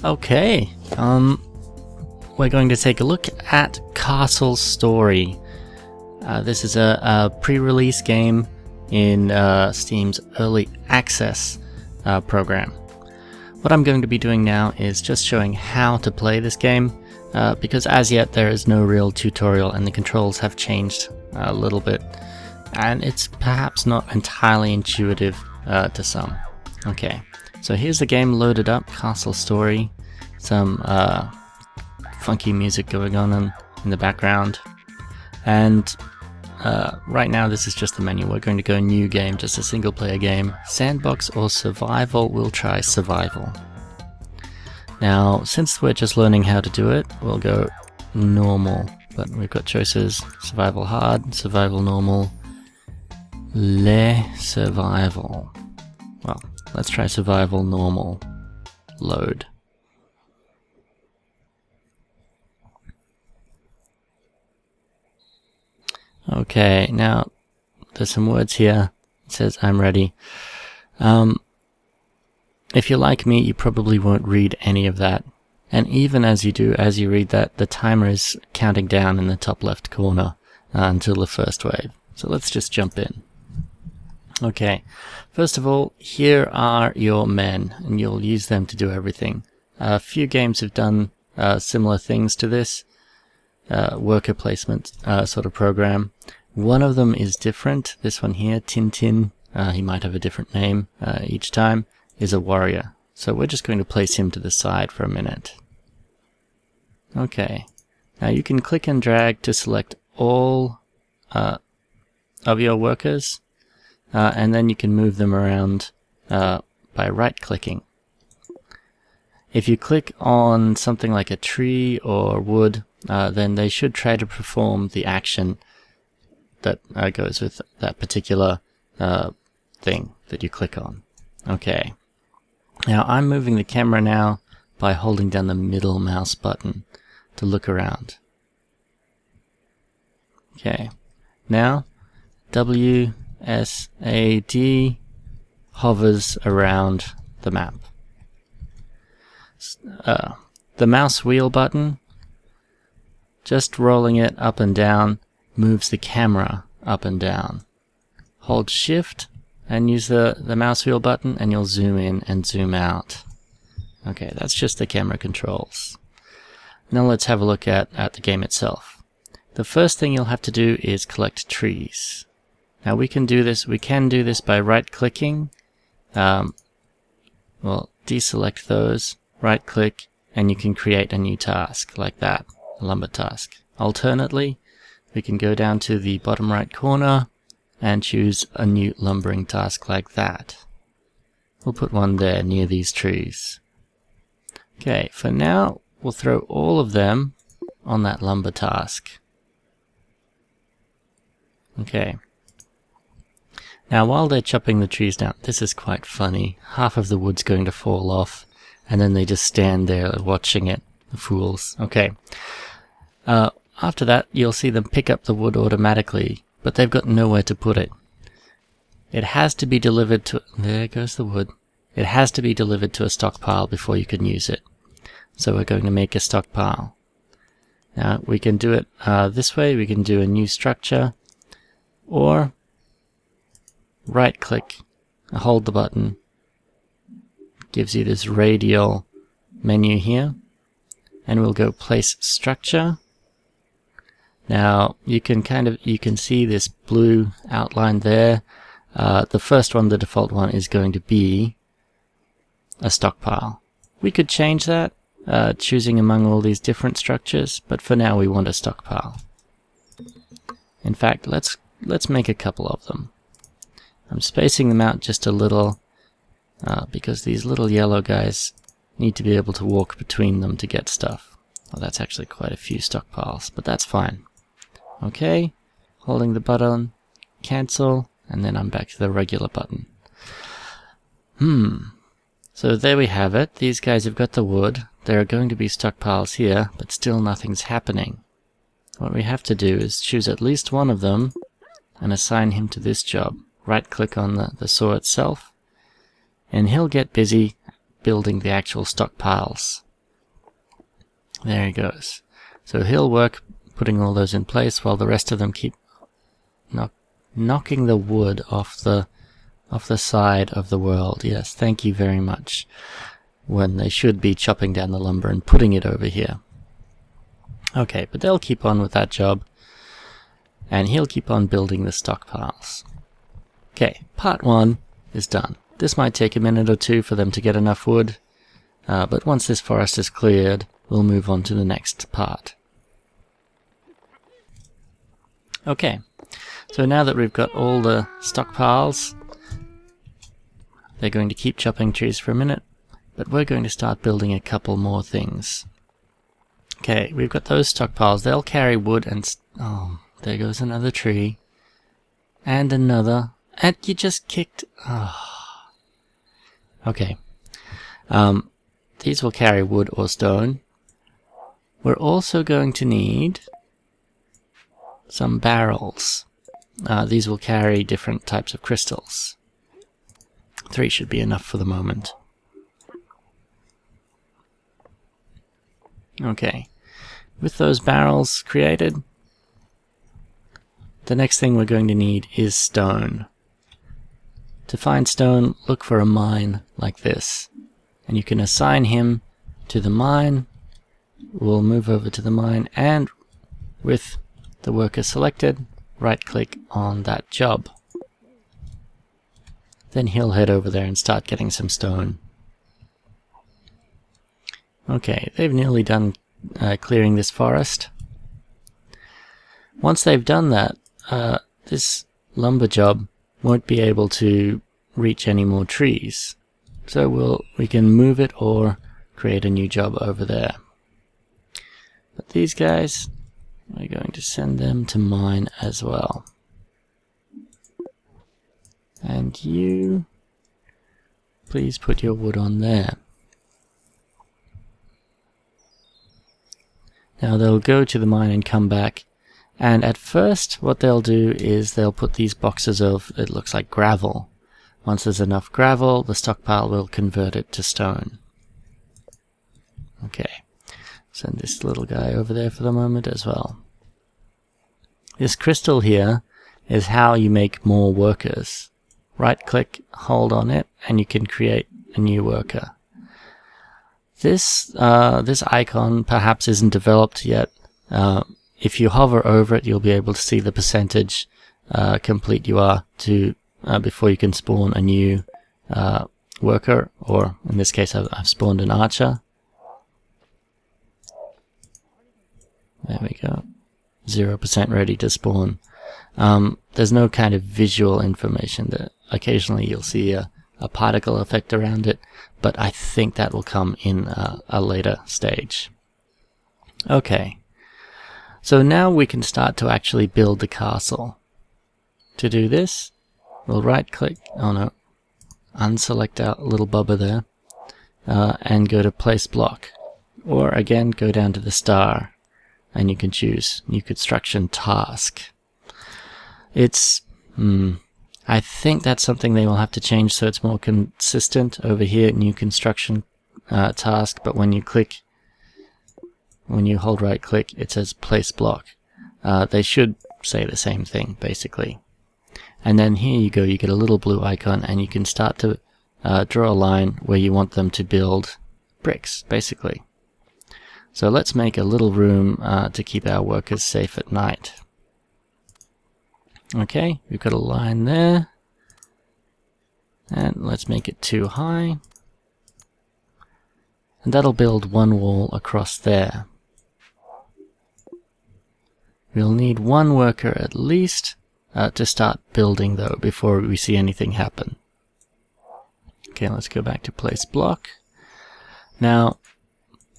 Okay, we're going to take a look at Castle Story. This is a pre-release game in Steam's Early Access program. What I'm going to be doing now is just showing how to play this game, because as yet there is no real tutorial and the controls have changed a little bit, and it's perhaps not entirely intuitive to some. Okay, so here's the game loaded up, Castle Story. Some funky music going on in the background, and right now this is just the menu. We're going to go new game, just a single player game. Sandbox or survival? We'll try survival. Now since we're just learning how to do it, we'll go normal, but we've got choices: survival hard, survival normal, survival. Well, let's try survival normal. Load. Okay, now there's some words here. It says I'm ready. If you're like me, you probably won't read any of that. And even as you read that, the timer is counting down in the top left corner until the first wave. So let's just jump in. Okay, first of all, here are your men, and you'll use them to do everything. A few games have done similar things to this. Worker placement sort of program. One of them is different. This one here, Tintin, he might have a different name each time, is a warrior. So we're just going to place him to the side for a minute. Okay, now you can click and drag to select all of your workers, and then you can move them around by right clicking. If you click on something like a tree or wood, then they should try to perform the action that goes with that particular thing that you click on. Okay. Now I'm moving the camera now by holding down the middle mouse button to look around. Okay. Now WSAD hovers around the map. The mouse wheel button, just rolling it up and down, moves the camera up and down. Hold shift and use the mouse wheel button and you'll zoom in and zoom out. Okay, that's just the camera controls. Now let's have a look at the game itself. The first thing you'll have to do is collect trees. Now we can do this by right clicking. Well, deselect those, right click, and you can create a new task like that, a lumber task. Alternately, we can go down to the bottom right corner and choose a new lumbering task like that. We'll put one there near these trees. Okay, for now, we'll throw all of them on that lumber task. Okay. Now while they're chopping the trees down, this is quite funny. Half of the wood's going to fall off, and then they just stand there watching it. The fools. Okay. After that, you'll see them pick up the wood automatically, but they've got nowhere to put it. It has to be delivered to... There goes the wood. It has to be delivered to a stockpile before you can use it. So we're going to make a stockpile. Now, we can do it this way. We can do a new structure, or right-click, hold the button. Gives you this radial menu here, and we'll go place structure. Now you can see this blue outline there. The first one, the default one, is going to be a stockpile. We could change that, choosing among all these different structures, but for now we want a stockpile. In fact, let's make a couple of them. I'm spacing them out just a little, because these little yellow guys need to be able to walk between them to get stuff. Well, that's actually quite a few stockpiles, but that's fine. Okay, holding the button, cancel, and then I'm back to the regular button. So there we have it. These guys have got the wood. There are going to be stockpiles here, but still nothing's happening. What we have to do is choose at least one of them and assign him to this job. Right click on the saw itself, and he'll get busy building the actual stockpiles. There he goes. So he'll work putting all those in place while the rest of them keep knocking the wood off the side of the world. Yes, thank you very much. When they should be chopping down the lumber and putting it over here. Okay, but they'll keep on with that job. And he'll keep on building the stockpiles. Okay, part 1 is done. This might take a minute or two for them to get enough wood. But once this forest is cleared, we'll move on to the next part. Okay, so now that we've got all the stockpiles, they're going to keep chopping trees for a minute, but we're going to start building a couple more things. Okay, we've got those stockpiles. They'll carry wood and... oh, there goes another tree. And another. And you just kicked... oh. Okay. These will carry wood or stone. We're also going to need some barrels. These will carry different types of crystals. 3 should be enough for the moment. Okay. With those barrels created, the next thing we're going to need is stone. To find stone, look for a mine like this. And you can assign him to the mine. We'll move over to the mine, and with the worker selected, right-click on that job. Then he'll head over there and start getting some stone. Okay, they've nearly done clearing this forest. Once they've done that, this lumber job won't be able to reach any more trees. So we can move it or create a new job over there. But these guys, we're going to send them to mine as well. And you, please put your wood on there. Now they'll go to the mine and come back, and at first what they'll do is they'll put these boxes of, it looks like gravel. Once there's enough gravel, the stockpile will convert it to stone. Okay, send this little guy over there for the moment as well. This crystal here is how you make more workers. Right click, hold on it, and you can create a new worker. This icon perhaps isn't developed yet. If you hover over it, you'll be able to see the percentage complete you are to before you can spawn a new worker, or in this case I've spawned an archer. There we go. 0% ready to spawn. There's no kind of visual information. That occasionally you'll see a particle effect around it, but I think that will come in a later stage. Okay, so now we can start to actually build the castle. To do this, we'll right click, unselect our little bubba there, and go to place block, or again go down to the star, and you can choose new construction task. It's I think that's something they will have to change so it's more consistent over here, new construction task, but when you hold right click, it says place block. They should say the same thing basically. And then here you go, you get a little blue icon, and you can start to draw a line where you want them to build bricks basically. So let's make a little room to keep our workers safe at night. Okay, we've got a line there, and let's make it too high, and that'll build one wall across there. We'll need one worker at least to start building though before we see anything happen. Okay, let's go back to place block. Now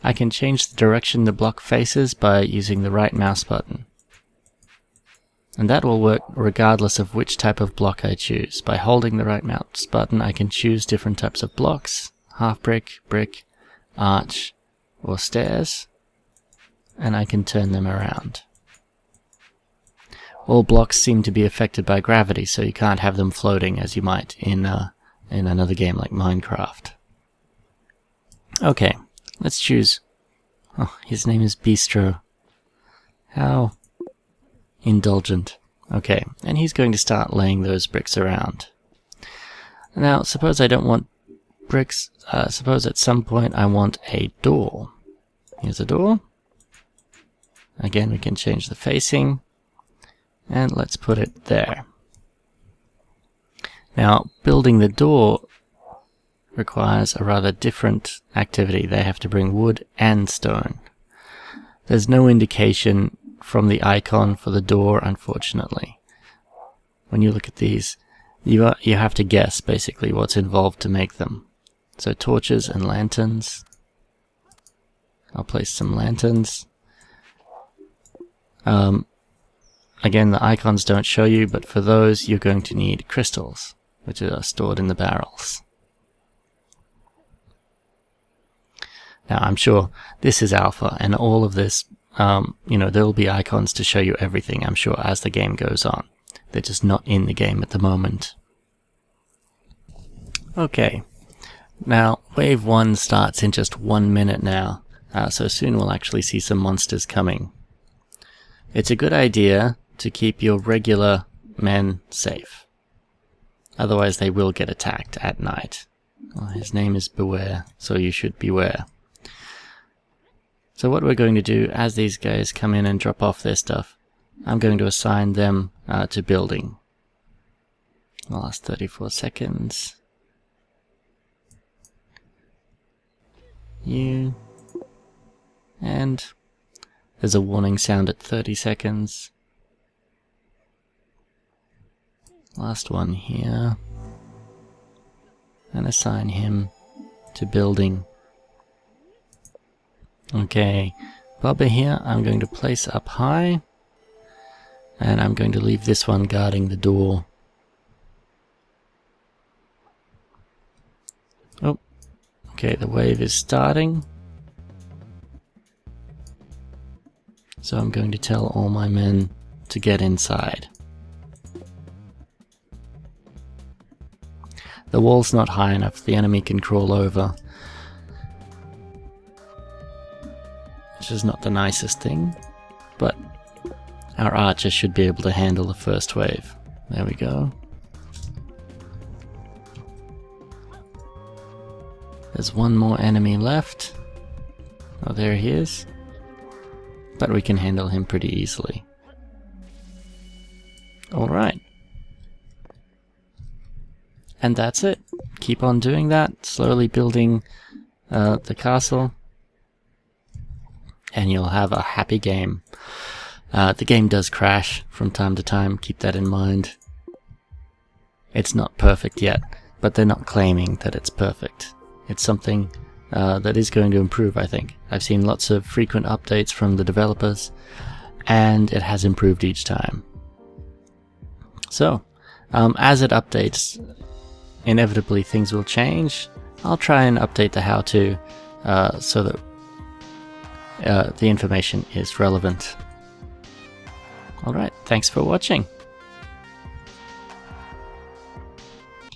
I can change the direction the block faces by using the right mouse button. And that will work regardless of which type of block I choose. By holding the right mouse button, I can choose different types of blocks: half brick, brick, arch, or stairs, and I can turn them around. All blocks seem to be affected by gravity, so you can't have them floating as you might in another game like Minecraft. Okay, let's choose Oh, his name is Bistro. How indulgent. Okay, and he's going to start laying those bricks around. Now, suppose I don't want bricks. Suppose at some point I want a door. Here's a door. Again, we can change the facing. And let's put it there. Now, building the door requires a rather different activity. They have to bring wood and stone. There's no indication from the icon for the door, unfortunately. When you look at these, you have to guess basically what's involved to make them. So torches and lanterns. I'll place some lanterns. Again, the icons don't show you, but for those you're going to need crystals, which are stored in the barrels. Now, I'm sure this is alpha, and all of this, there will be icons to show you everything, I'm sure, as the game goes on. They're just not in the game at the moment. Okay, now wave 1 starts in just 1 minute now, so soon we'll actually see some monsters coming. It's a good idea to keep your regular men safe. Otherwise they will get attacked at night. Well, his name is Beware, so you should beware. So what we're going to do as these guys come in and drop off their stuff, I'm going to assign them to building. The last 34 seconds. You. And there's a warning sound at 30 seconds. Last one here. And assign him to building. Okay, Bubba here I'm going to place up high. And I'm going to leave this one guarding the door. Oh, okay, the wave is starting. So I'm going to tell all my men to get inside. The wall's not high enough, the enemy can crawl over. Which is not the nicest thing, but our archers should be able to handle the first wave. There we go. There's one more enemy left. Oh, there he is. But we can handle him pretty easily. Alright. And that's it. Keep on doing that, slowly building the castle. And you'll have a happy game. The game does crash from time to time, keep that in mind. It's not perfect yet, but they're not claiming that it's perfect. It's something that is going to improve, I think. I've seen lots of frequent updates from the developers, and it has improved each time. So, as it updates, inevitably things will change. I'll try and update the how-to so that the information is relevant. Alright, thanks for watching.